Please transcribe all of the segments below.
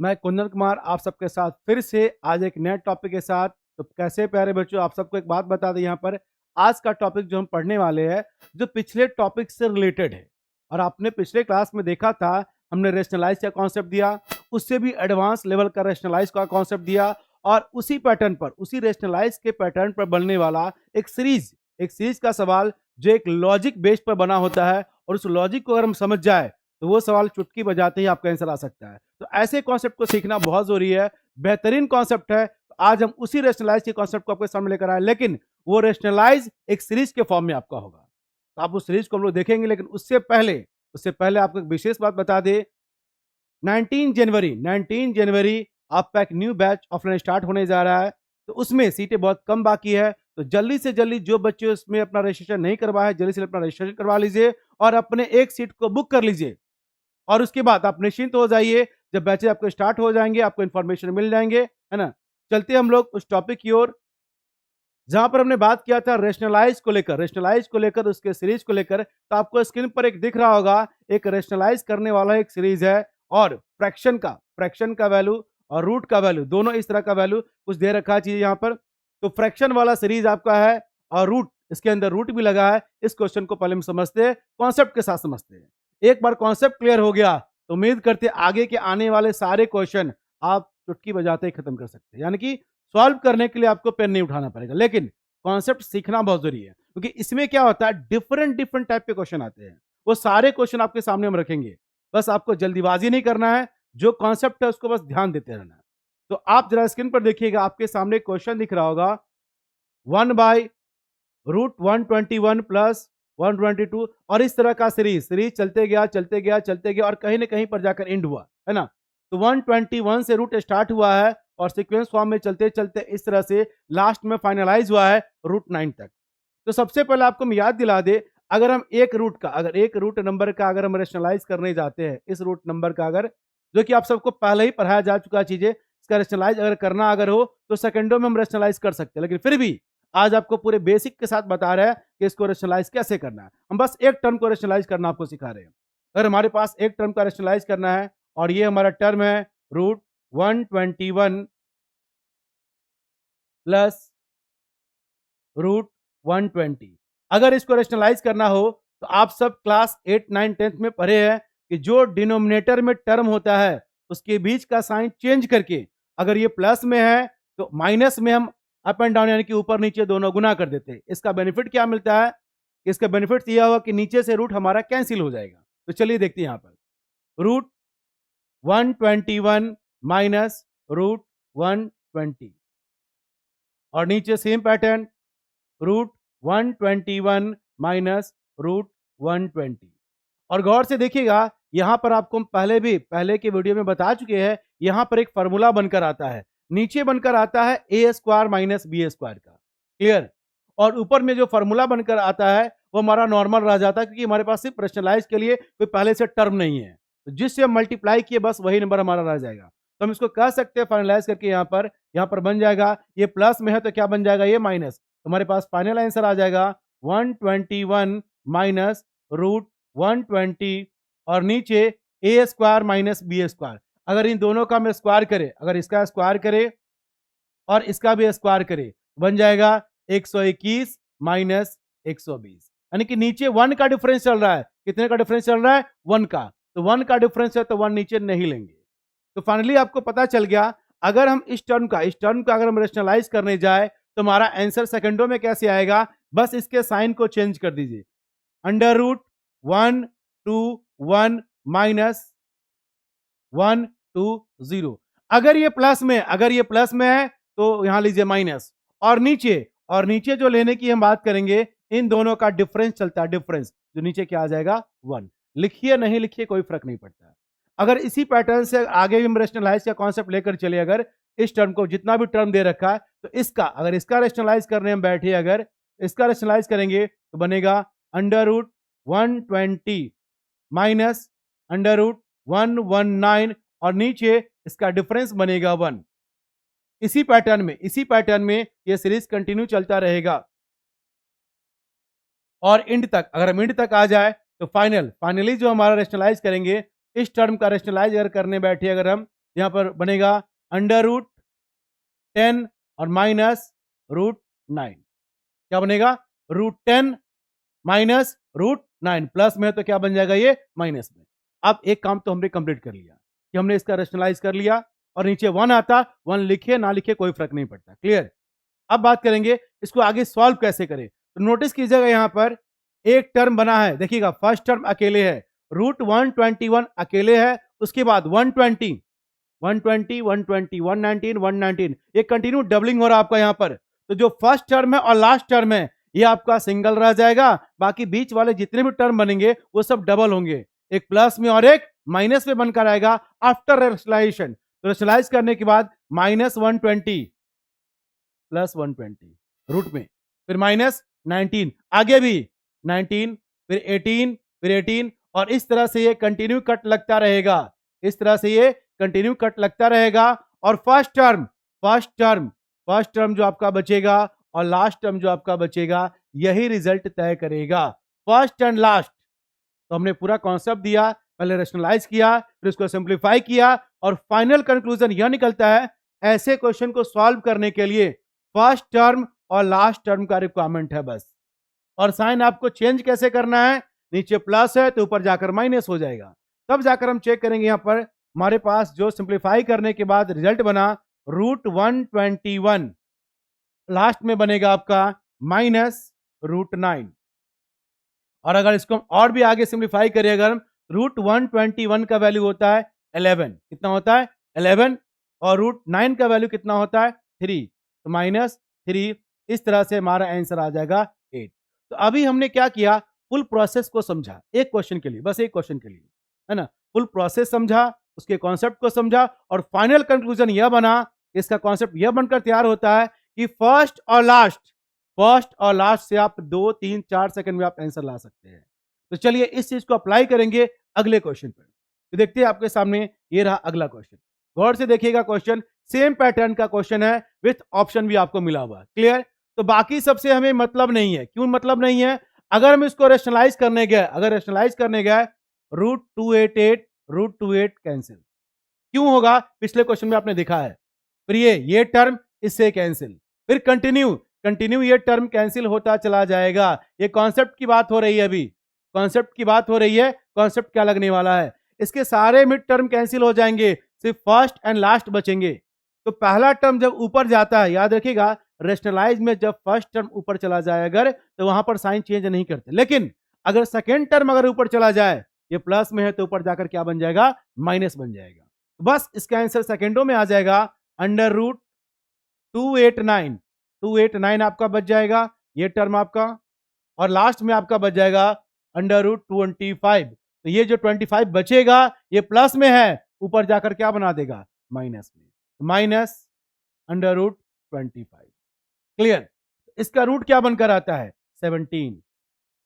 मैं कुंदन कुमार आप सबके साथ फिर से आज एक नए टॉपिक के साथ। तो कैसे प्यारे बच्चों, आप सबको एक बात बता दें यहाँ पर। आज का टॉपिक जो हम पढ़ने वाले हैं, जो पिछले टॉपिक से रिलेटेड है। और आपने पिछले क्लास में देखा था, हमने रेशनलाइज का कॉन्सेप्ट दिया, उससे भी एडवांस लेवल का रेशनलाइज का कॉन्सेप्ट दिया। और उसी पैटर्न पर, उसी रेशनलाइज के पैटर्न पर बनने वाला एक सीरीज का सवाल जो एक लॉजिक बेस्ड पर बना होता है, और उस लॉजिक को अगर हम समझ जाए तो वो सवाल चुटकी बजाते ही आपका आंसर आ सकता है। तो ऐसे कॉन्सेप्ट को सीखना बहुत जरूरी है, बेहतरीन कॉन्सेप्ट है। तो आज हम उसी रेशनलाइज के कॉन्सेप्ट को आपके सामने लेकर आए, लेकिन वो रेशनलाइज एक सीरीज के फॉर्म में आपका होगा। तो आप उस सीरीज को हम लोग देखेंगे, लेकिन उससे पहले आपको एक विशेष बात बता दे। 19 जनवरी आपका एक न्यू बैच ऑफलाइन स्टार्ट होने जा रहा है। तो उसमें सीटें बहुत कम बाकी है। तो जल्दी से जल्दी जो बच्चे उसमें अपना रजिस्ट्रेशन नहीं करवाए है, जल्दी से अपना रजिस्ट्रेशन करवा लीजिए और अपने एक सीट को बुक कर लीजिए। और उसके बाद आप निश्चिंत हो जाइए, जब बैचेज आपके स्टार्ट हो जाएंगे आपको इन्फॉर्मेशन मिल जाएंगे, है ना। चलते हम लोग उस टॉपिक की ओर जहां पर हमने बात किया था रेशनलाइज को लेकर उसके सीरीज को लेकर। तो आपको स्क्रीन पर एक दिख रहा होगा, एक रेशनलाइज करने वाला एक सीरीज है। और फ्रैक्शन का वैल्यू और रूट का वैल्यू, दोनों इस तरह का वैल्यू कुछ दे रखा है चीज यहाँ पर। तो फ्रैक्शन वाला सीरीज आपका है और रूट, इसके अंदर रूट भी लगा है। इस क्वेश्चन को पहले हम समझते हैं, कॉन्सेप्ट के साथ समझते हैं। एक बार कॉन्सेप्ट क्लियर हो गया तो उम्मीद करते हैं आगे के आने वाले सारे क्वेश्चन आप चुटकी बजाते ही खत्म कर सकते हैं। यानी कि सॉल्व करने के लिए आपको पेन नहीं उठाना पड़ेगा, लेकिन कॉन्सेप्ट सीखना बहुत जरूरी है, क्योंकि इसमें क्या होता है, डिफरेंट डिफरेंट टाइप के क्वेश्चन आते हैं। वो सारे क्वेश्चन आपके सामने हम रखेंगे, बस आपको जल्दीबाजी नहीं करना है, जो कॉन्सेप्ट है उसको बस ध्यान देते रहना है। तो आप जरा स्क्रीन पर देखिएगा, आपके सामने क्वेश्चन दिख रहा होगा, 1/√121 प्लस 122। और इस तरह का सीरीज सीरीज चलते गया और कहीं ना कहीं पर जाकर एंड हुआ, है ना। तो 121 से रूट स्टार्ट हुआ है और सीक्वेंस फॉर्म में चलते चलते इस तरह से लास्ट में फाइनलाइज हुआ है √9 तक। तो सबसे पहले आपको हम याद दिला दे, अगर एक रूट नंबर का अगर हम रेशनलाइज करने जाते हैं, इस रूट नंबर का अगर, जो कि आप सबको पहले ही पढ़ाया जा चुका चीजें, इसका रेशनलाइज अगर करना अगर हो तो सेकंडों में हम रेशनलाइज कर सकते हैं, लेकिन फिर भी आज आपको पूरे बेसिक के साथ बता रहे हैं कि इसको रेशनलाइज कैसे करना है। हम बस एक टर्म को रेशनलाइज करना आपको सिखा रहे हैं। अगर हमारे पास एक टर्म का रेशनलाइज करना है और ये हमारा टर्म है √121 प्लस √120, अगर इसको रेशनलाइज करना हो तो आप सब क्लास 8, 9, 10 में पढ़े हैं कि जो डिनोमिनेटर में टर्म होता है उसके बीच का साइन चेंज करके, अगर ये प्लस में है तो माइनस में हम अप एंड डाउन यानी कि ऊपर नीचे दोनों गुना कर देते हैं। इसका बेनिफिट क्या मिलता है, इसका बेनिफिट यह हुआ कि नीचे से रूट हमारा कैंसिल हो जाएगा। तो चलिए देखते हैं यहाँ पर, √121 माइनस √120, और नीचे सेम पैटर्न, √121 माइनस √120। और गौर से देखिएगा, यहां पर आपको हम पहले के वीडियो में बता चुके हैं, यहां पर एक फॉर्मूला बनकर आता है, नीचे बनकर आता है a² माइनस b² का। क्लियर। और ऊपर में जो फॉर्मूला बनकर आता है वो हमारा नॉर्मल रह जाता है, क्योंकि हमारे पास सिर्फ रेशनलाइज के लिए कोई पहले से टर्म नहीं है, तो जिससे हम मल्टीप्लाई किए बस वही नंबर हमारा रह जाएगा। तो हम इसको कह सकते हैं फाइनलाइज करके, यहाँ पर बन जाएगा, ये प्लस में है तो क्या बन जाएगा, ये माइनस। तो हमारे पास फाइनल आंसर आ जाएगा 121 माइनस √120, और नीचे a² माइनस b²। अगर इन दोनों का हम स्क्वायर करें, अगर इसका स्क्वायर करें और इसका भी स्क्वायर करें, बन जाएगा 121 माइनस 120। यानी कि नीचे 1 का डिफरेंस चल रहा है। कितने का डिफरेंस चल रहा है, 1 का। तो 1 का डिफरेंस है तो 1 नीचे नहीं लेंगे। तो फाइनली आपको पता चल गया, अगर हम इस टर्म का अगर हम रेशनलाइज करने जाए तो हमारा आंसर सेकंडों में कैसे आएगा, बस इसके साइन को चेंज कर दीजिए, √121 माइनस 120। अगर ये प्लस में है तो यहां लीजिए माइनस, और नीचे जो लेने की हम बात करेंगे, इन दोनों का डिफरेंस चलता है, डिफरेंस जो नीचे क्या आ जाएगा, 1। लिखिए नहीं लिखिए कोई फर्क नहीं पड़ता। अगर इसी पैटर्न से आगे भी हम रेशनलाइज का कॉन्सेप्ट लेकर चले, अगर इस टर्म को, जितना भी टर्म दे रखा है, तो इसका रेशनलाइज करने हम बैठे, अगर इसका रेशनलाइज करेंगे तो बनेगा √120 माइनस √119, और नीचे इसका डिफरेंस बनेगा 1। इसी पैटर्न में ये सीरीज कंटिन्यू चलता रहेगा और एंड तक, अगर हम एंड तक आ जाए तो फाइनली जो हमारा रेशनलाइज करेंगे, इस टर्म का रेशनलाइज अगर करने बैठे अगर हम, यहाँ पर बनेगा अंडर रूट 10 और माइनस रूट 9। क्या बनेगा? रूट 10 माइनस रूट 9, प्लस में है तो क्या बन जाएगा ये? माइनस में। अब एक काम तो हमने कंप्लीट कर लिया कि हमने इसका रेशनलाइज कर लिया और नीचे 1 आता, 1 लिखे ना लिखे कोई फर्क नहीं पड़ता। क्लियर? अब बात करेंगे इसको आगे सॉल्व कैसे करें। तो नोटिस कीजिएगा यहाँ पर एक टर्म बना है, देखिएगा फर्स्ट टर्म अकेले है, रूट 121 अकेले है, उसके बाद 120 120 120 119 119, ये कंटिन्यू डबलिंग हो रहा है आपका यहाँ पर। तो जो फर्स्ट टर्म है और लास्ट टर्म है ये आपका सिंगल रह जाएगा, बाकी बीच वाले जितने भी टर्म बनेंगे वो सब डबल होंगे, एक प्लस में और एक माइनस में बनकर आएगा आफ्टर रेशनलाइजेशन। तो रेशनलाइज करने के बाद माइनस 120 प्लस 120 रूट में, फिर माइनस 19, आगे भी 19, फिर 18, फिर 18, और इस तरह से ये कंटिन्यू कट लगता रहेगा, इस तरह से ये कंटिन्यू कट लगता रहेगा। और फर्स्ट टर्म जो आपका बचेगा और लास्ट टर्म जो आपका बचेगा यही रिजल्ट तय करेगा, फर्स्ट एंड लास्ट। तो हमने पूरा कॉन्सेप्ट दिया, पहले रेशनलाइज किया, फिर उसको सिंप्लीफाई किया और फाइनल कंक्लूजन यह निकलता है ऐसे क्वेश्चन को सॉल्व करने के लिए फर्स्ट टर्म और लास्ट टर्म का रिक्वायरमेंट है बस। और साइन आपको चेंज कैसे करना है, नीचे प्लस है तो ऊपर जाकर माइनस हो जाएगा, तब जाकर हम चेक करेंगे। यहां पर हमारे पास जो सिंप्लीफाई करने के बाद रिजल्ट बना रूट 121, लास्ट में बनेगा आपका माइनस रूट 9। और अगर इसको हम और भी आगे सिंप्लीफाई करें, अगर रूट 121 का वैल्यू होता है 11, कितना होता है 11, और रूट 9 का वैल्यू कितना होता है 3, तो माइनस 3, इस तरह से हमारा आंसर आ जाएगा 8। तो अभी हमने क्या किया, फुल प्रोसेस को समझा एक क्वेश्चन के लिए, बस एक क्वेश्चन के लिए, है ना, फुल प्रोसेस समझा, उसके कॉन्सेप्ट को समझा और फाइनल कंक्लूजन यह बना, इसका कॉन्सेप्ट यह बनकर तैयार होता है कि फर्स्ट और लास्ट से आप 2 3 4 सेकंड में आप आंसर ला सकते हैं। तो चलिए इस चीज को अप्लाई करेंगे अगले क्वेश्चन पर। तो देखते हैं आपके सामने ये रहा अगला क्वेश्चन, गौर से देखिएगा क्वेश्चन सेम पैटर्न का क्वेश्चन है, विथ ऑप्शन भी आपको मिला हुआ। क्लियर? तो बाकी सबसे हमें मतलब नहीं है, क्यों मतलब नहीं है, अगर हम इसको रेशनलाइज करने गए रूट 288 कैंसिल क्यों होगा, पिछले क्वेश्चन में आपने देखा है। फिर ये टर्म इससे कैंसिल, फिर कंटिन्यू ये टर्म कैंसिल होता चला जाएगा। ये कॉन्सेप्ट की बात हो रही है, अभी कॉन्सेप्ट की बात हो रही है, कॉन्सेप्ट क्या लगने वाला है, इसके सारे मिड टर्म कैंसिल हो जाएंगे, सिर्फ फर्स्ट एंड लास्ट बचेंगे। तो पहला टर्म जब ऊपर जाता है, याद रखिएगा रेशनलाइज में जब फर्स्ट टर्म ऊपर चला जाए अगर, तो वहां पर साइन चेंज नहीं करते, लेकिन अगर सेकेंड टर्म अगर ऊपर चला जाए, ये प्लस में है तो ऊपर जाकर क्या बन जाएगा, माइनस बन जाएगा। बस इसका आंसर सेकेंडों में आ जाएगा, अंडर रूट 289 आपका बच जाएगा ये टर्म आपका, और लास्ट में आपका बच जाएगा अंडर रूट 25। तो ये जो 25 बचेगा ये प्लस में है, ऊपर जाकर क्या बना देगा, माइनस में, माइनस अंडर रूट 25। क्लियर? इसका रूट क्या बनकर आता है 17,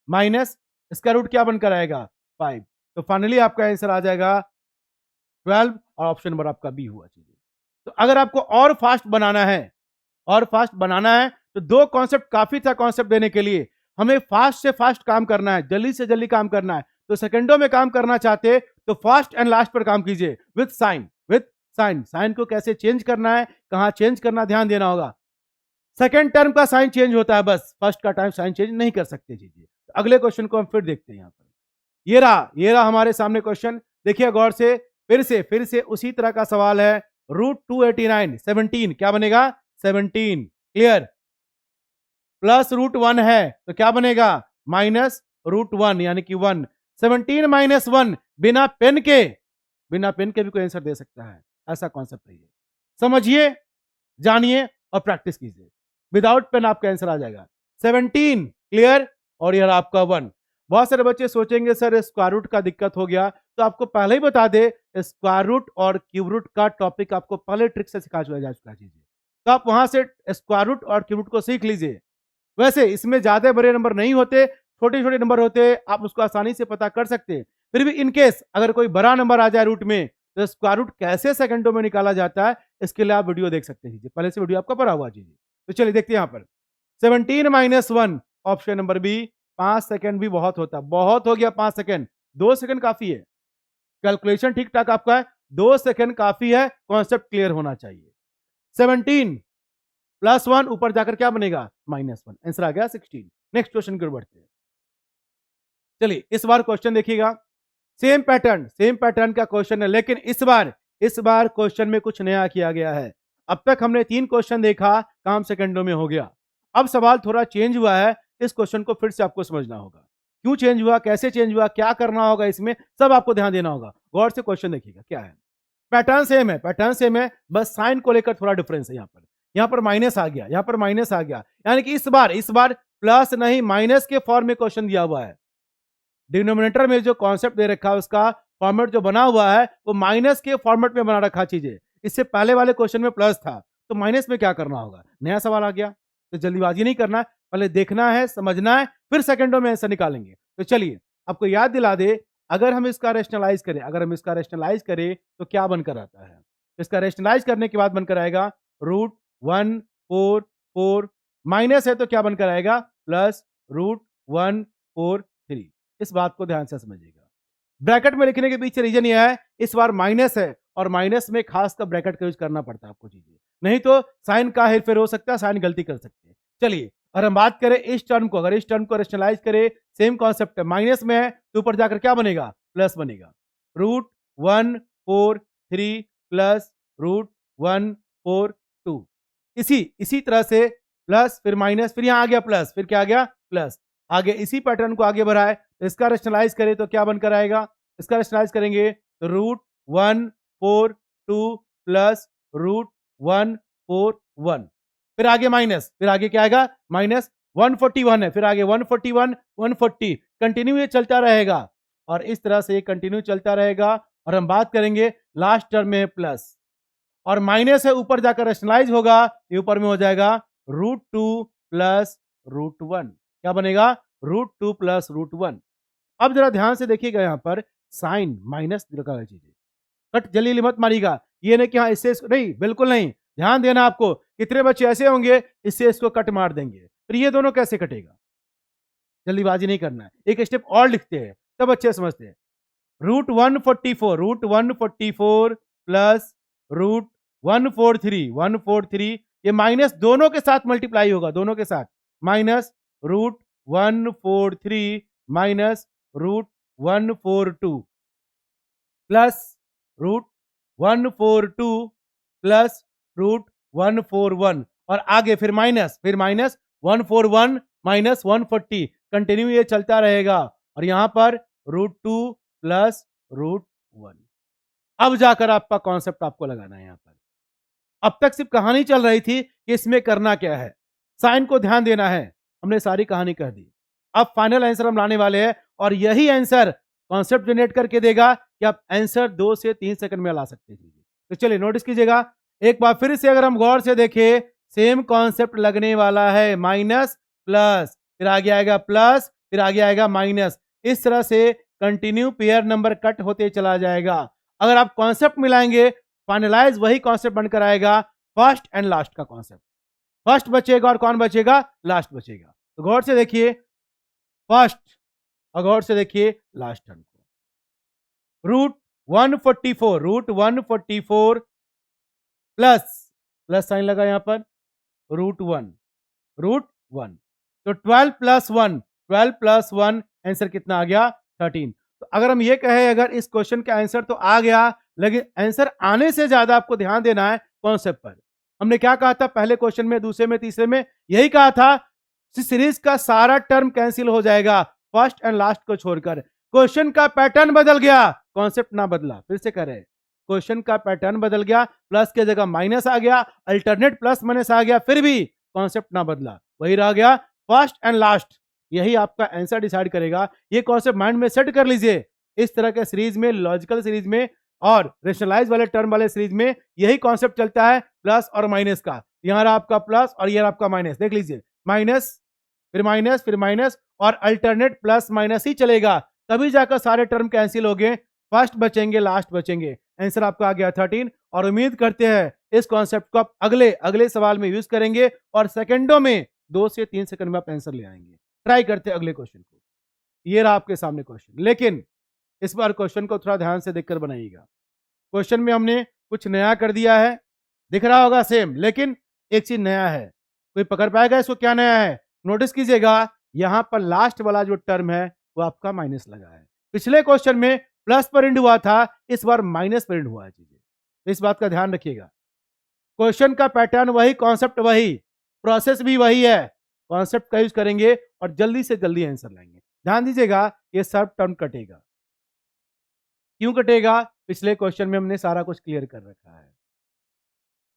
माइनस इसका रूट क्या बनकर आएगा 5। तो फाइनली आपका आंसर आ जाएगा 12 और ऑप्शन नंबर आपका बी हुआ चाहिए। तो अगर आपको और फास्ट बनाना है तो दो कॉन्सेप्ट काफी था कॉन्सेप्ट देने के लिए, हमें फास्ट से फास्ट काम करना है, जल्दी से जल्दी काम करना है। तो सेकंडों में काम करना चाहते तो फर्स्ट एंड लास्ट पर काम कीजिए विथ साइन को कैसे चेंज करना है, कहां चेंज करना, ध्यान देना होगा। सेकंड टर्म का साइन चेंज होता है बस, फर्स्ट का टाइम साइन चेंज नहीं कर सकते जी। तो अगले क्वेश्चन को हम फिर देखते हैं। यहां पर ये रहा हमारे सामने क्वेश्चन, देखिए गौर से, फिर से उसी तरह का सवाल है, रूट 289 17 क्या बनेगा 17। क्लियर? प्लस रूट 1 है तो क्या बनेगा माइनस रूट 1 यानी कि 1। 17 माइनस 1 बिना पेन के भी कोई आंसर दे सकता है, ऐसा कॉन्सेप्ट है। समझिए, जानिए और प्रैक्टिस कीजिए, विदाउट पेन आपका आंसर आ जाएगा 17। क्लियर? और यह आपका 1। बहुत सारे बच्चे सोचेंगे सर स्क्वायर रूट का दिक्कत हो गया, तो आपको पहले ही बता दे स्क्वायर रूट और क्यूब रूट का टॉपिक आपको पहले ट्रिक से सिखा जा चुका है, तो आप वहां से स्क्वायर रूट और क्यूब रूट को सीख लीजिए। वैसे इसमें ज्यादा बड़े नंबर नहीं होते, छोटे छोटे नंबर होते, आप उसको आसानी से पता कर सकते हैं। फिर भी इनकेस अगर कोई बड़ा नंबर आ जाए रूट में, तो स्क्वायर रूट कैसे सेकंडों में निकाला जाता है इसके लिए आप वीडियो देख सकते हैं, पहले से वीडियो आपका पढ़ा हुआ जी। तो चलिए देखते हैं यहाँ पर 17 minus 1 option number B. 5 second भी बहुत होता, बहुत हो गया 5 सेकंड, 2 सेकंड काफी है। कैलकुलेशन ठीक ठाक आपका है, 2 सेकंड काफी है, कॉन्सेप्ट क्लियर होना चाहिए। 17 प्लस 1 ऊपर जाकर क्या बनेगा? -1। आंसर आ गया 16। नेक्स्ट क्वेश्चन की ओर बढ़ते हैं। चलिए इस बार क्वेश्चन देखिएगा, सेम पैटर्न का क्वेश्चन है, लेकिन इस बार क्वेश्चन में कुछ नया किया गया है। अब तक हमने 3 क्वेश्चन देखा, काम सेकंडों में हो गया। अब सवाल थोड़ा चेंज हुआ है, इस क्वेश्चन को फिर से आपको समझना होगा। क्यों चेंज हुआ, कैसे चेंज हुआ, क्या करना होगा इसमें, सब आपको ध्यान देना होगा। गौर से क्वेश्चन देखिएगा क्या है। पैटर्न सेम है, बस साइन को लेकर थोड़ा डिफरेंस है। यहाँ पर माइनस आ गया, यहाँ पर माइनस आ गया, यानी कि इस बार प्लस नहीं माइनस के फॉर्म में क्वेश्चन दिया हुआ है। डिनोमिनेटर में जो कॉन्सेप्ट दे रखा है उसका फॉर्मेट जो बना हुआ है वो माइनस के फॉर्मेट में बना रखा चीजें। इससे पहले वाले क्वेश्चन में प्लस था, तो माइनस में क्या करना होगा, नया सवाल आ गया। तो जल्दीबाजी नहीं करना, पहले देखना है, समझना है, फिर सेकंडों में आंसर निकालेंगे। तो चलिए आपको याद दिला दे, अगर हम इसका रेशनलाइज करें तो क्या बनकर आता है। इसका रेशनलाइज करने के बाद बनकर आएगा √144, माइनस है तो क्या बनकर आएगा +√143। इस बात को ध्यान से समझिएगा। ब्रैकेट में लिखने के पीछे रीजन यह है, इस बार माइनस है और माइनस में खास कर ब्रैकेट का यूज करना पड़ता है आपको चीजें, नहीं तो साइन का हेरफेर हो सकता है, साइन गलती कर सकते हैं। चलिए अगर हम बात करें इस टर्म को, अगर इस टर्म को रेशनलाइज करें, सेम कॉन्सेप्ट है, माइनस में है तो ऊपर जाकर क्या बनेगा, प्लस बनेगा। √143 प्लस √142। इसी तरह से प्लस फिर माइनस, फिर यहां आ गया प्लस, फिर क्या आ गया प्लस, आगे इसी पैटर्न को आगे बढ़ाए तो इसका रेशनलाइज करें तो क्या बनकर आएगा, इसका रेशनलाइज करेंगे तो √142 प्लस √141, फिर आगे माइनस, फिर आगे क्या आएगा -141 है, फिर आगे 141 140, कंटिन्यू ये चलता रहेगा और इस तरह से ये कंटिन्यू चलता रहेगा। और हम बात करेंगे लास्ट टर्म में प्लस और माइनस है, ऊपर जाकर रेशनलाइज होगा, ये ऊपर में हो जाएगा √2 प्लस √1, क्या बनेगा √2 प्लस √1। अब जरा ध्यान से देखिएगा, यहां पर साइन माइनस रखा है, चीजें कट जल्दी मत मारिएगा, ये नहीं कि हाँ इससे नहीं, बिल्कुल नहीं, ध्यान देना आपको। कितने बच्चे ऐसे होंगे इससे इसको कट मार देंगे, फिर ये दोनों कैसे कटेगा, जल्दीबाजी नहीं करना है, एक स्टेप और लिखते हैं तब अच्छे समझते हैं। √144 प्लस √143 ये माइनस दोनों के साथ मल्टीप्लाई होगा, दोनों के साथ, माइनस √143 माइनस √142 प्लस √142 प्लस √141 और आगे फिर माइनस 141 माइनस 140, कंटिन्यू ये चलता रहेगा और यहां पर √2 प्लस √1। अब जाकर आपका कॉन्सेप्ट आपको लगाना है यहां पर। अब तक सिर्फ कहानी चल रही थी कि इसमें करना क्या है, साइन को ध्यान देना है, हमने सारी कहानी कह दी। अब फाइनल आंसर हम लाने वाले हैं और यही आंसर कॉन्सेप्ट जनरेट करके देगा कि आप आंसर 2 से 3 सेकंड में ला सकते हैं। तो चलिए नोटिस कीजिएगा, एक बार फिर से अगर हम गौर से देखें, सेम कॉन्सेप्ट लगने वाला है, माइनस प्लस, फिर आगे आएगा प्लस, फिर आगे आएगा माइनस, इस तरह से कंटिन्यू पेयर नंबर कट होते चला जाएगा। अगर आप कॉन्सेप्ट मिलाएंगे, फाइनलाइज वही कॉन्सेप्ट बनकर आएगा, फर्स्ट एंड लास्ट का कॉन्सेप्ट। फर्स्ट बचेगा और कौन बचेगा, लास्ट बचेगा। तो गौर से देखिए फर्स्ट और गौर से देखिए लास्ट टर्म को, √144 प्लस साइन लगा यहां पर √1 तो 12 प्लस 1 आंसर कितना आ गया 13। तो अगर हम ये कहें अगर इस क्वेश्चन का आंसर तो आ गया, लेकिन आंसर आने से ज्यादा आपको ध्यान देना है कॉन्सेप्ट पर। हमने क्या कहा था पहले क्वेश्चन में, दूसरे में, तीसरे में, यही कहा था सीरीज का सारा टर्म कैंसिल हो जाएगा फर्स्ट एंड लास्ट को छोड़कर। क्वेश्चन का पैटर्न बदल गया, कॉन्सेप्ट ना बदला। फिर से करें, क्वेश्चन का पैटर्न बदल गया, प्लस के जगह माइनस आ गया, अल्टरनेट प्लस माइनस आ गया, फिर भी कॉन्सेप्ट ना बदला, वही रह गया फर्स्ट एंड लास्ट। यही आपका आंसर डिसाइड करेगा। ये कॉन्सेप्ट माइंड में सेट कर लीजिए। इस तरह के सीरीज में, लॉजिकल सीरीज में और रेशनलाइज वाले टर्म वाले सीरीज में यही कॉन्सेप्ट चलता है, प्लस और माइनस का। यहां रहा आपका प्लस और यह आपका माइनस, देख लीजिए, माइनस फिर माइनस और अल्टरनेट प्लस माइनस ही चलेगा, तभी जाकर सारे टर्म कैंसिल हो गए, फर्स्ट बचेंगे, लास्ट बचेंगे। आंसर आपका आ गया 13 और उम्मीद करते हैं इस कॉन्सेप्ट को आप अगले सवाल में यूज करेंगे और सेकंडों में 2 से 3 सेकंड में आप आंसर ले आएंगे। ट्राई करते हैं अगले क्वेश्चन को। ये रहा आपके सामने क्वेश्चन, लेकिन इस बार क्वेश्चन को थोड़ा ध्यान से देखकर बनाइएगा। क्वेश्चन में हमने कुछ नया कर दिया है, दिख रहा होगा सेम, लेकिन एक चीज नया है। कोई पकड़ पाएगा इसको क्या नया है? नोटिस कीजिएगा, यहां पर लास्ट वाला जो टर्म है वो आपका माइनस लगा है। पिछले क्वेश्चन में प्लस पर एंड हुआ था, इस बार माइनस पर एंड हुआ है चीजें, तो इस बात का ध्यान रखिएगा। क्वेश्चन का पैटर्न वही, कॉन्सेप्ट वही, प्रोसेस भी वही है, कॉन्सेप्ट का यूज करेंगे और जल्दी से जल्दी आंसर लाएंगे। ध्यान दीजिएगा, ये सब टर्म कटेगा। क्यों कटेगा? पिछले क्वेश्चन में हमने सारा कुछ क्लियर कर रखा है।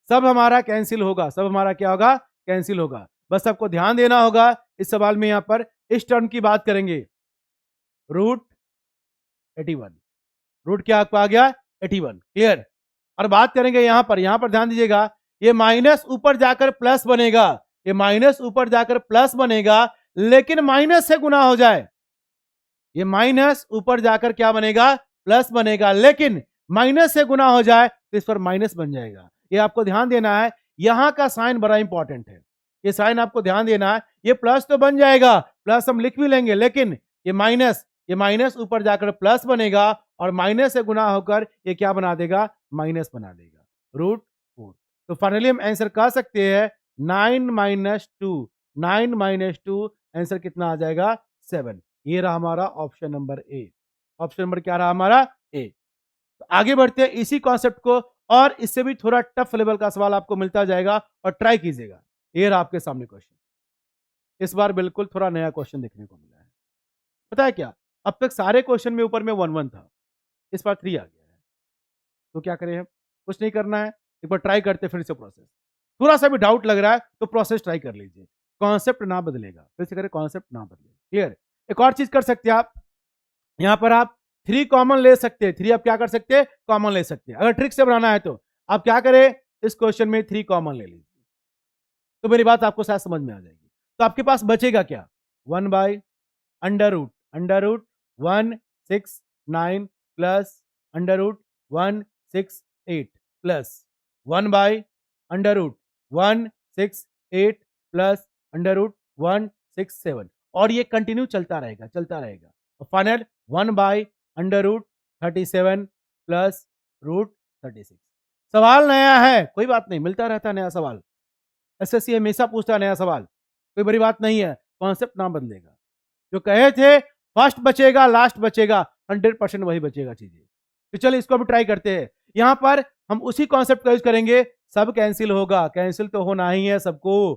सब हमारा कैंसिल होगा, सब हमारा क्या होगा? कैंसिल होगा। बस आपको ध्यान देना होगा, इस सवाल में यहां पर इस टर्म की बात करेंगे, रूट 81। रूट क्या आपको आ गया? 81। क्लियर? और बात करेंगे यहां पर ध्यान दीजिएगा, ये माइनस ऊपर जाकर प्लस बनेगा, ये माइनस ऊपर जाकर प्लस बनेगा, लेकिन माइनस से गुना हो जाए। ये माइनस ऊपर जाकर क्या बनेगा? प्लस बनेगा, लेकिन माइनस से गुना हो जाए तो इस पर माइनस बन जाएगा। ये आपको ध्यान देना है, यहां का साइन बड़ा इंपॉर्टेंट है, ये साइन आपको ध्यान देना है। ये प्लस तो बन जाएगा, प्लस हम लिख भी लेंगे, लेकिन ये माइनस ऊपर जाकर प्लस बनेगा और माइनस से गुना होकर ये क्या बना देगा? माइनस बना देगा, रूट 4। तो फाइनली हम आंसर कह सकते हैं 9 माइनस 2, 9 माइनस 2 आंसर कितना आ जाएगा? 7। ये रहा हमारा option number A. Option number क्या रहा हमारा? ए। तो आगे बढ़ते हैं इसी कॉन्सेप्ट को, और इससे भी थोड़ा टफ लेवल का सवाल आपको मिलता जाएगा और ट्राई कीजिएगा। ये रहा आपके सामने क्वेश्चन। इस बार बिल्कुल थोड़ा नया क्वेश्चन देखने को मिला है। पता है क्या, अब तक सारे क्वेश्चन में ऊपर में 1-1 था, इस बार 3 आ गया है। तो क्या करें हम? कुछ नहीं करना है, एक बार ट्राई करते फिर से प्रोसेस। थोड़ा सा भी डाउट लग रहा है तो प्रोसेस ट्राई कर लीजिए, कॉन्सेप्ट ना बदलेगा। फिर से करें, कॉन्सेप्ट ना बदले। क्लियर? एक और चीज कर सकते हैं आप, यहां पर आप 3 कॉमन ले सकते हैं। 3 आप क्या कर सकते हैं? कॉमन ले सकते हैं। अगर ट्रिक से बनाना है तो आप क्या करें, इस क्वेश्चन में 3 कॉमन ले लीजिए, तो मेरी बात आपको शायद समझ में आ जाएगी। तो आपके पास बचेगा क्या? 1/अंडर root, under root 169 plus under root 168 plus 1/अंडर रूट 168 प्लस अंडर रूट 167, और ये कंटिन्यू चलता रहेगा, चलता रहेगा। Final 1/√37 plus root 36। सवाल नया है, कोई बात नहीं, मिलता रहता है नया सवाल, एसएससी हमेशा पूछता है नया सवाल, कोई बड़ी बात नहीं है। कॉन्सेप्ट ना बदलेगा, जो कहे थे फर्स्ट बचेगा लास्ट बचेगा, 100% वही बचेगा चीजें। तो चलिए इसको भी ट्राई करते हैं। यहां पर हम उसी कॉन्सेप्ट का यूज करेंगे, सब कैंसिल होगा, कैंसिल तो होना ही है सबको।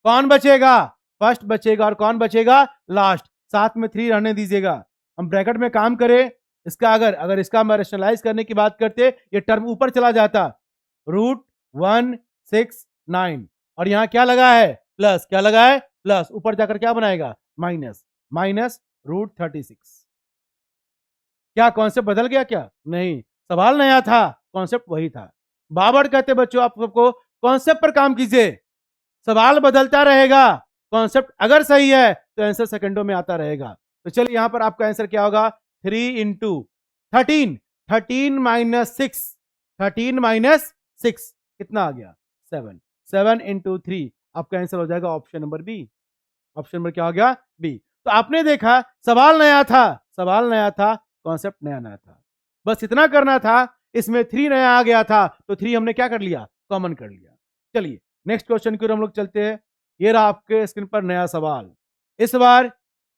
कौन बचेगा? फर्स्ट बचेगा, और कौन बचेगा? लास्ट। साथ में 3 रहने दीजिएगा। हम ब्रैकेट में काम करें, इसका अगर इसका हम रेशनलाइज करने की बात करते, ये टर्म ऊपर चला जाता, √169, और यहां क्या लगा है? प्लस। क्या लगा है? प्लस। ऊपर जाकर क्या बनाएगा? Minus, minus √36। क्या कॉन्सेप्ट बदल गया क्या? नहीं, सवाल नया था, कॉन्सेप्ट वही था। बाबर कहते बच्चों आप सबको, कॉन्सेप्ट पर काम कीजिए, सवाल बदलता रहेगा, कॉन्सेप्ट अगर सही है तो आंसर सेकंडों में आता रहेगा। तो चलिए यहां पर आपका आंसर क्या होगा? 3 इंटू 13, 13 माइनस 6, 13 माइनस 6 कितना आ गया? 7। 7 इंटू 3 आपका आंसर हो जाएगा option number B. Option number क्या हो गया? बी। तो आपने देखा, सवाल नया था, सवाल नया था, कॉन्सेप्ट नया नया था, बस इतना करना था। इसमें 3 नया आ गया था, तो 3 हमने क्या कर लिया? कॉमन कर लिया। चलिए नेक्स्ट क्वेश्चन की ओर हम लोग चलते हैं। ये रहा आपके स्क्रीन पर नया सवाल। इस बार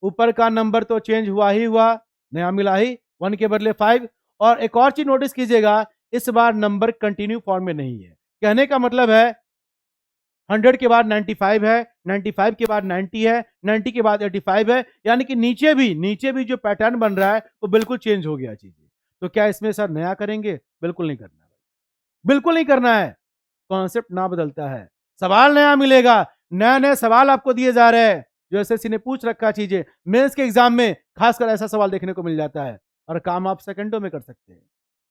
ऊपर का नंबर तो चेंज हुआ ही हुआ, नया मिला ही, 1 के बदले 5। और एक और चीज नोटिस कीजिएगा, इस बार नंबर कंटिन्यू फॉर्म में नहीं है। कहने का मतलब है 100 के बाद 95 है, 95 के बाद 90 है, 90 के बाद 85 है, यानी कि नीचे भी जो पैटर्न बन रहा है वो बिल्कुल चेंज हो गया चीजें। तो क्या इसमें सर नया करेंगे? बिल्कुल नहीं करना, बिल्कुल नहीं करना है। कॉन्सेप्ट ना बदलता है, सवाल नया मिलेगा, नए नए सवाल आपको दिए जा रहे हैं, जो एसएससी ने पूछ रखा चीजें। मेंस के एग्जाम में खासकर ऐसा सवाल देखने को मिल जाता है, और काम आप सेकंडों में कर सकते हैं।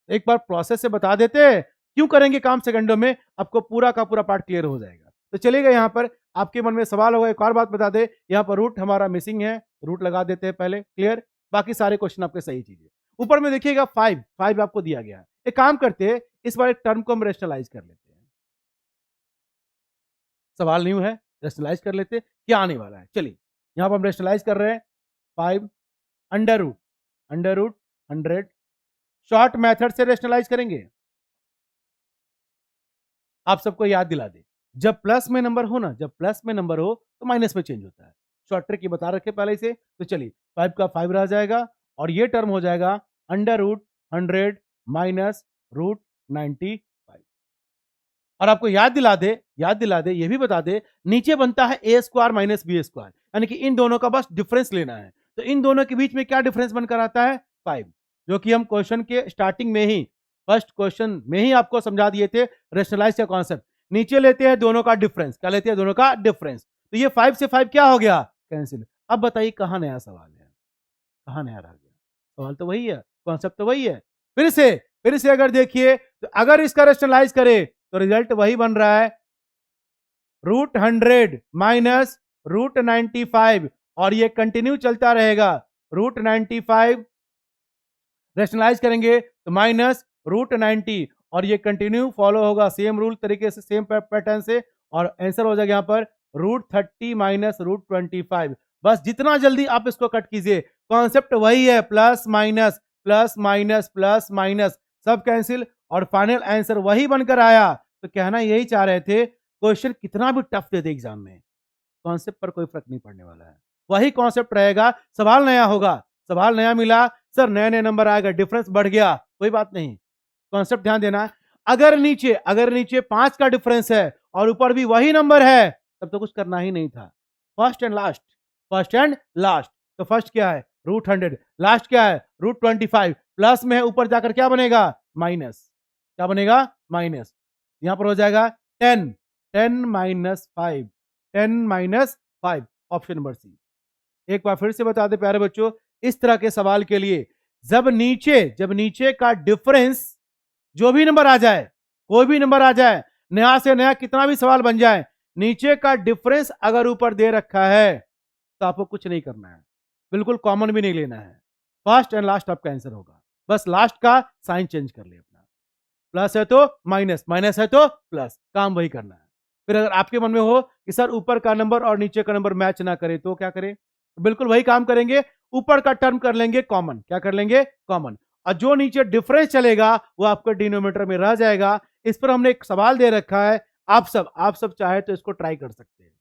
एक बार प्रोसेस से बता देते हैं, क्यों करेंगे काम सेकंडों में, आपको पूरा का पूरा पार्ट क्लियर हो जाएगा। तो चलिएगा, यहाँ पर आपके मन में सवाल होगा, एक और बात बता दे, यहाँ पर रूट हमारा मिसिंग है, रूट लगा देते हैं पहले। क्लियर? बाकी सारे क्वेश्चन आपके सही चीजें। ऊपर में देखिएगा 5 आपको दिया गया है। एक काम करते हैं, इस बार एक टर्म को हम रेशनलाइज कर लेते हैं। सवाल न्यू है, रेशनलाइज कर लेते हैं क्या आने वाला है। चलिए यहां पर हम रेशनलाइज कर रहे हैं। 5 अंडर रूट 100 शॉर्ट मेथड से रेशनलाइज करेंगे। आप सबको याद दिला दे, जब प्लस में नंबर हो ना, जब प्लस में नंबर हो तो माइनस में चेंज होता है। शॉर्ट ट्रिक ये बता रखे पहले से। तो चलिए 5 का 5 रह जाएगा और ये टर्म हो जाएगा अंडर रूट 100 माइनस रूट 95। और आपको याद दिला दे, ये भी बता दे, नीचे बनता है ए स्क्वायर माइनस बी स्क्वायर, यानी कि इन दोनों का बस डिफरेंस लेना है। तो इन दोनों के बीच में क्या डिफरेंस बनकर आता है? 5, जो कि हम क्वेश्चन के स्टार्टिंग में ही, फर्स्ट क्वेश्चन में ही आपको समझा दिए थे रेशनलाइज का कॉन्सेप्ट। नीचे लेते हैं दोनों का डिफरेंस, क्या लेते हैं? दोनों का डिफरेंस। तो ये 5 से 5 क्या हो गया? कैंसिल। अब बताइए कहां नया सवाल है, कहां नया रह गया? सवाल तो वही है, कॉन्सेप्ट तो वही है। फिर से अगर देखिए, तो अगर इसका रेशनलाइज करे तो रिजल्ट वही बन रहा है, रूट 100 माइनस रूट 95, और ये कंटिन्यू चलता रहेगा। रूट 95 रेशनलाइज करेंगे तो माइनस रूट 90, और ये कंटिन्यू फॉलो होगा सेम रूल तरीके से, सेम पैटर्न से, और आंसर हो जाएगा यहां पर रूट 30 माइनस रूट 25। बस जितना जल्दी आप इसको कट कीजिए, कॉन्सेप्ट वही है, plus minus plus minus plus minus, सब कैंसिल, और फाइनल आंसर वही बनकर आया। तो कहना यही चाह रहे थे, क्वेश्चन कितना भी टफ दे दे एग्जाम में, कॉन्सेप्ट पर कोई फर्क नहीं पड़ने वाला है। वही कॉन्सेप्ट रहेगा, सवाल नया होगा, सवाल नया मिला, सर नए नए नंबर आएगा, डिफरेंस बढ़ गया, कोई बात नहीं, कॉन्सेप्ट ध्यान देना। अगर नीचे 5 का डिफरेंस है और ऊपर भी वही नंबर है, तब तो कुछ करना ही नहीं था। First and last, first and last. तो फर्स्ट क्या है? रूट 100, लास्ट क्या है? रूट 25, प्लस में है, ऊपर जाकर क्या बनेगा? माइनस। क्या बनेगा? माइनस। यहां पर हो जाएगा 10, 10 minus 5, 10 minus 5, option number C. एक बार फिर से बता दे प्यारे बच्चों, इस तरह के सवाल के लिए जब नीचे का डिफरेंस, जो भी नंबर आ जाए, कोई भी नंबर आ जाए, नया से नया कितना भी सवाल बन जाए, नीचे का डिफरेंस अगर ऊपर दे रखा है तो आपको कुछ नहीं करना है, बिल्कुल कॉमन भी नहीं लेना है। फर्स्ट एंड लास्ट आपका आंसर होगा, बस लास्ट का साइन चेंज कर ले अपना, प्लस है तो माइनस, माइनस है तो प्लस, काम वही करना है। फिर अगर आपके मन में हो कि सर ऊपर का नंबर और नीचे का नंबर मैच ना करे तो क्या करें? बिल्कुल वही काम करेंगे, ऊपर का टर्म कर लेंगे कॉमन। क्या कर लेंगे? कॉमन। और जो नीचे डिफरेंस चलेगा वो आपका डिनोमिनेटर में रह जाएगा। इस पर हमने एक सवाल दे रखा है, आप सब चाहे तो इसको ट्राई कर सकते हैं,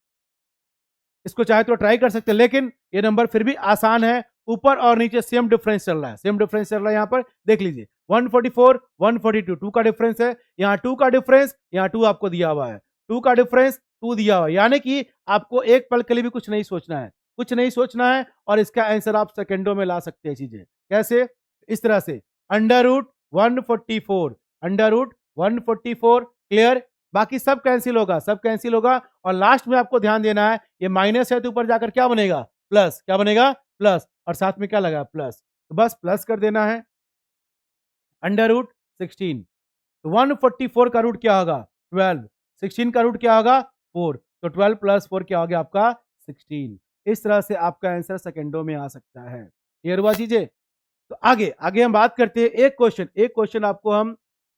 इसको चाहे तो ट्राई कर सकते हैं, लेकिन ये नंबर फिर भी आसान है। ऊपर और नीचे सेम डिफरेंस चल रहा है, सेम डिफरेंस चल रहा है। यहां पर देख लीजिए 144 142, 2 का डिफरेंस है, यहाँ 2 का डिफरेंस, यहाँ 2 आपको दिया हुआ है, 2 का डिफरेंस 2 दिया हुआ है, यानी कि आपको एक पल के लिए भी कुछ नहीं सोचना है, कुछ नहीं सोचना है, और इसका आंसर आप सेकंडों में ला सकते हैं। चीजें कैसे? इस तरह से, under root 144, under root 144, clear? बाकी सब कैंसिल होगा, सब कैंसिल होगा, और लास्ट में आपको ध्यान देना है, ये माइनस है तो ऊपर जाकर क्या बनेगा? प्लस। क्या बनेगा? प्लस। और साथ में क्या लगा? प्लस। तो बस प्लस कर देना है। अंडर रूट 16, तो 144 का रूट क्या होगा? 12। 16 का रूट क्या होगा? 4। तो 12 प्लस 4 क्या हो गया आपका? 16। इस तरह से आपका आंसर सेकंडों में आ सकता है। क्लियर हुआ चीजें? तो आगे आगे हम बात करते हैं। एक क्वेश्चन आपको हम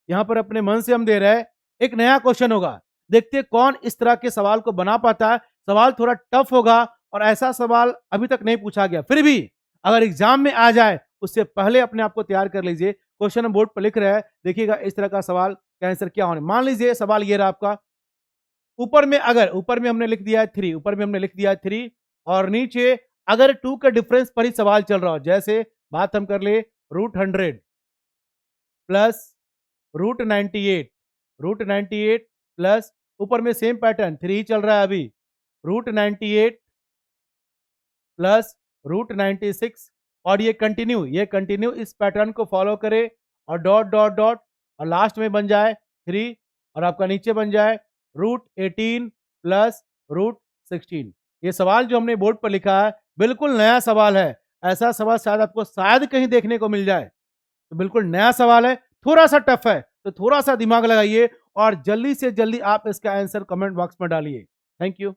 यहां पर अपने मन से हम दे रहे हैं, एक नया क्वेश्चन होगा, देखते हैं कौन इस तरह के सवाल को बना पाता है। सवाल थोड़ा टफ होगा और ऐसा सवाल अभी तक नहीं पूछा गया, फिर भी अगर एग्जाम में आ जाए उससे पहले अपने आप को तैयार कर लीजिए। क्वेश्चन हम बोर्ड पर लिख रहे हैं, देखिएगा इस तरह का सवाल का आंसर क्या होने। मान लीजिए सवाल ये रहा आपका, ऊपर में हमने लिख दिया है 3, ऊपर में हमने लिख दिया है 3, और नीचे अगर 2 के डिफरेंस पर ही सवाल चल रहा हो, जैसे बात हम कर ले root 100 plus root 98, root 98 plus, ऊपर में सेम पैटर्न 3 चल रहा है अभी, रूट 98 प्लस रूट 96, और ये कंटिन्यू इस पैटर्न को फॉलो करे, और डॉट डॉट डॉट, और लास्ट में बन जाए 3, और आपका नीचे बन जाए रूट 18 प्लस रूट 16। ये सवाल जो हमने बोर्ड पर लिखा है बिल्कुल नया सवाल है, ऐसा सवाल शायद कहीं देखने को मिल जाए, तो बिल्कुल नया सवाल है, थोड़ा सा टफ है, तो थोड़ा सा दिमाग लगाइए और जल्दी से जल्दी आप इसका आंसर कमेंट बॉक्स में डालिए। Thank you.